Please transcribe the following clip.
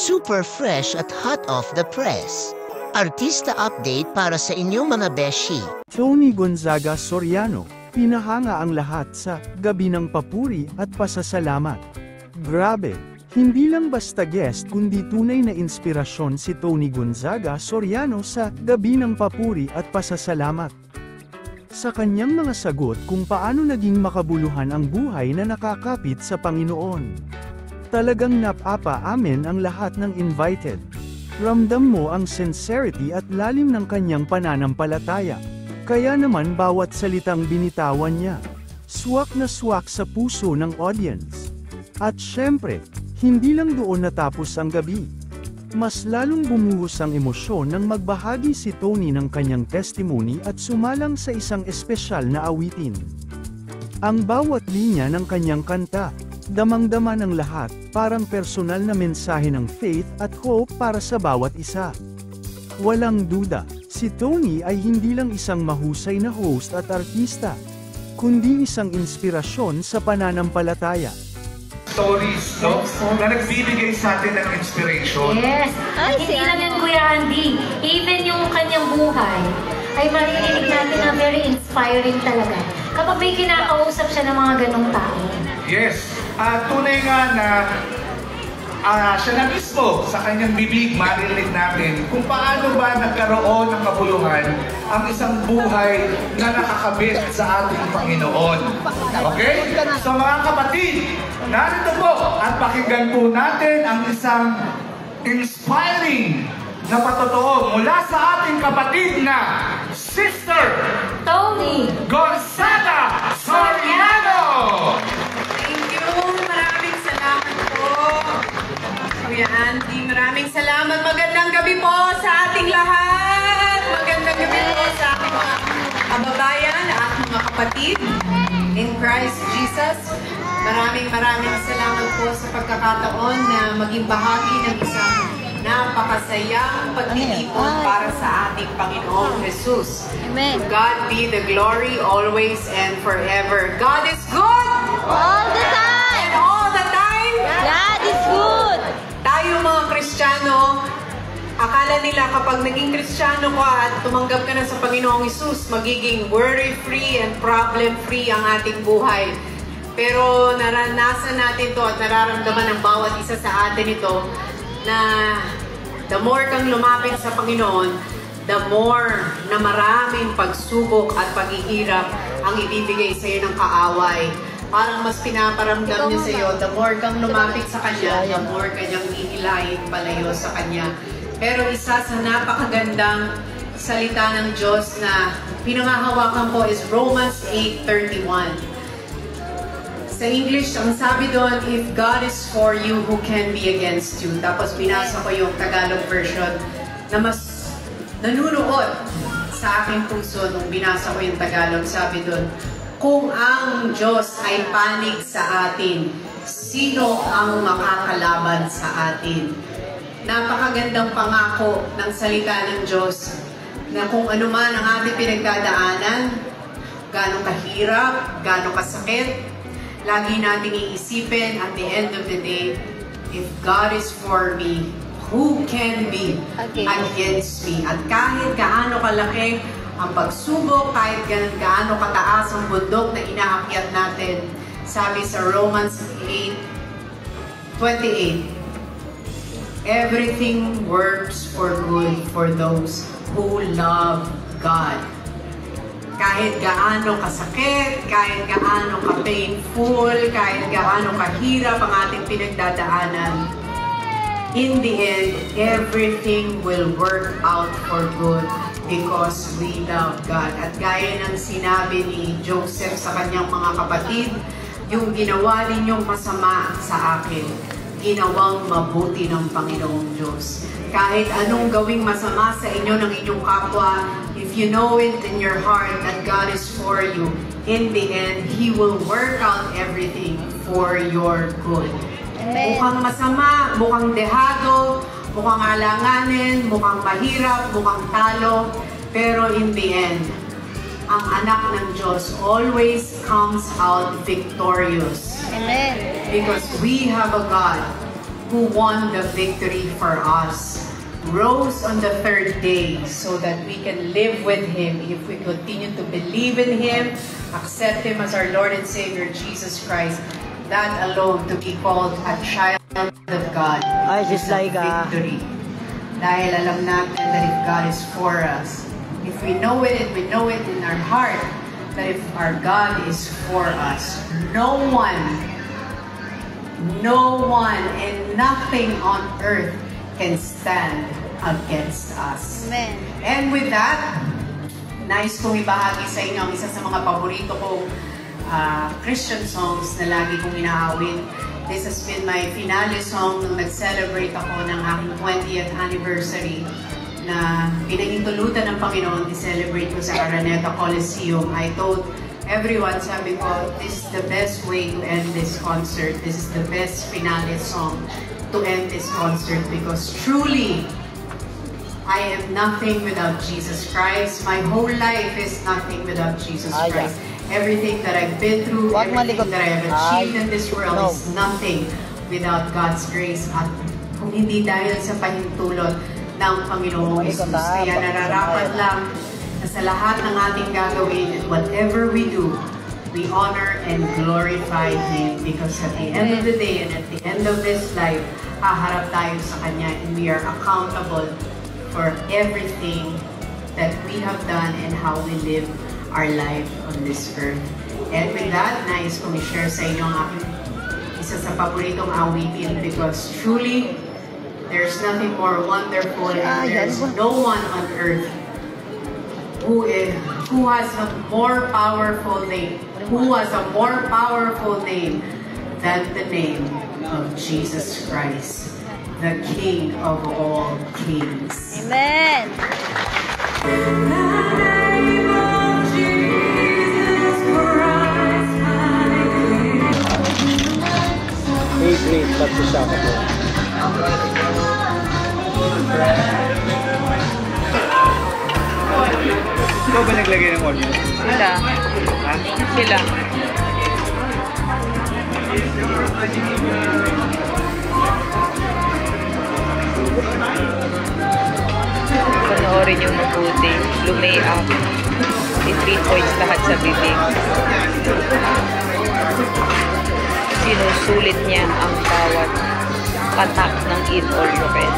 Super fresh at hot off the press. Artista update para sa inyong mga beshi. Tony Gonzaga Soriano, pinahanga ang lahat sa Gabi ng Papuri at Pasasalamat. Grabe, hindi lang basta guest kundi tunay na inspirasyon si Tony Gonzaga Soriano sa Gabi ng Papuri at Pasasalamat. Sa kanyang mga sagot kung paano naging makabuluhan ang buhay na nakakapit sa Panginoon. Talagang napapa-amin ang lahat ng invited. Ramdam mo ang sincerity at lalim ng kanyang pananampalataya. Kaya naman bawat salitang binitawan niya, swak na swak sa puso ng audience. At syempre, hindi lang doon natapos ang gabi. Mas lalong bumuhos ang emosyon nang magbahagi si Tony ng kanyang testimony at sumalang sa isang espesyal na awitin. Ang bawat linya ng kanyang kanta, damang-dama ng lahat, parang personal na mensahe ng faith at hope para sa bawat isa. Walang duda, si Tony ay hindi lang isang mahusay na host at artista, kundi isang inspirasyon sa pananampalataya. Stories, no? Na nagbibigay sa atin ng inspiration. Yes. Hindi lang yan, Kuya Andy. Even yung kanyang buhay ay maririnig natin na very inspiring talaga. Kapag may kinakausap siya ng mga ganong tao. Yes. Tunay nga na siya na mismo sa kanyang bibig maririnig natin kung paano ba nagkaroon ng kabuluhan ang isang buhay na nakakabit sa ating Panginoon. Okay? So mga kapatid, narito po at pakinggan po natin ang isang inspiring na patotoo mula sa ating kapatid na Sister Tony Gonzaga Soriano! Maraming salamat po, Kuya Andy. Maraming salamat. Magandang gabi po sa ating lahat. Magandang gabi po sa ating mga kababayan at mga kapatid in Christ Jesus. Maraming salamat po sa pagkakataon na maging bahagi ng isang napakasayang pagtitipon para sa ating Panginoong Jesus. Amen. To God be the glory always and forever. God is good! All the time! And all the time! God is good! Tayo mga Kristiyano, akala nila kapag naging Kristiyano ka at tumanggap ka na sa Panginoong Jesus, magiging worry-free and problem-free ang ating buhay. Pero naranasan natin to at nararamdaman ng bawat isa sa atin ito na the more kang lumapit sa Panginoon, the more na maraming pagsubok at paghihirap ang ibibigay sa iyo ng kaaway. Parang mas pinaparamdam niya sa iyo, the more kang lumapit sa Kanya, the more kanyang ihilayin palayo sa Kanya. Pero isa sa napakagandang salita ng Diyos na pinangahawakan ko is Romans 8:31. Sa English, ang sabi doon, if God is for you, who can be against you? Tapos binasa ko yung Tagalog version na mas nanunuot sa aking puso nung binasa ko yung Tagalog. Sabi doon, kung ang Diyos ay panig sa atin, sino ang makakalaban sa atin? Napakagandang pangako ng salita ng Diyos na kung ano man ang ating pinagdadaanan, gaano kahirap, gaano kasakit, lagi nating iisipin at the end of the day, if God is for me, who can be against me? At kahit gaano kalaki ang pagsubok, kahit gaano kataas ang bundok na inaakyat natin, sabi sa Romans 8:28, everything works for good for those who love God. Kahit gaano kasakit, kahit gaano ka-painful, kahit gaano kahirap ang ating pinagdadaanan, in the end, everything will work out for good because we love God. At gaya ng sinabi ni Joseph sa kanyang mga kapatid, yung ginawa ninyong masama sa akin, ginawang mabuti ng Panginoong Diyos. Kahit anong gawing masama sa inyo ng inyong kapwa, if you know it in your heart that God is for you, in the end, He will work out everything for your good. Amen. Mukhang masama, mukhang dehado, mukhang alanganin, mukhang mahirap, mukhang talo, pero in the end, ang anak ng Diyos always comes out victorious. Amen. Because we have a God who won the victory for us, rose on the third day so that we can live with Him if we continue to believe in Him, accept Him as our Lord and Savior, Jesus Christ. That alone, to be called a child of God, is a victory. Dahil alam natin that if God is for us, if we know it and we know it in our heart, that if our God is for us, no one and nothing on earth can stand against us. Amen. And with that, nais kong ibahagi sa inyo ang isa sa mga paborito kong Christian songs na lagi kong inaawin. This has been my finale song nung nag-celebrate ako ng aking 20th anniversary na pinahintulutan ng Panginoon i-celebrate ko sa Araneta Coliseum. I told everyone, sabi ko, this is the best way to end this concert. This is the best finale song to end this concert because truly, I am nothing without Jesus Christ. My whole life is nothing without Jesus Christ. Everything that I've been through, everything that I have achieved in this world is nothing without God's grace. At kung hindi dahil sa pahintulot ng Panginoong Jesus. Kaya nararapat lang na sa lahat ng ating gagawin and whatever we do, we honor and glorify Him because at the end of the day and at the end of this life, haharap tayo sa Kanya and we are accountable for everything that we have done and how we live our life on this earth. And with that, nais kong i-share sa inyo ang aking isa sa paboritong awitin because truly, there's nothing more wonderful and there's no one on earth who has a more powerful name, than the name of Jesus Christ, the King of all kings. Amen. Great, pagsasama ko. Ikaw ba naglagay ng onion? Sila. Ha? Sila. Panoorin yung mabuti. Lumayout. 3 points lahat sa bibig. Sinusulit niya ang bawat patak ng Eat All You Can.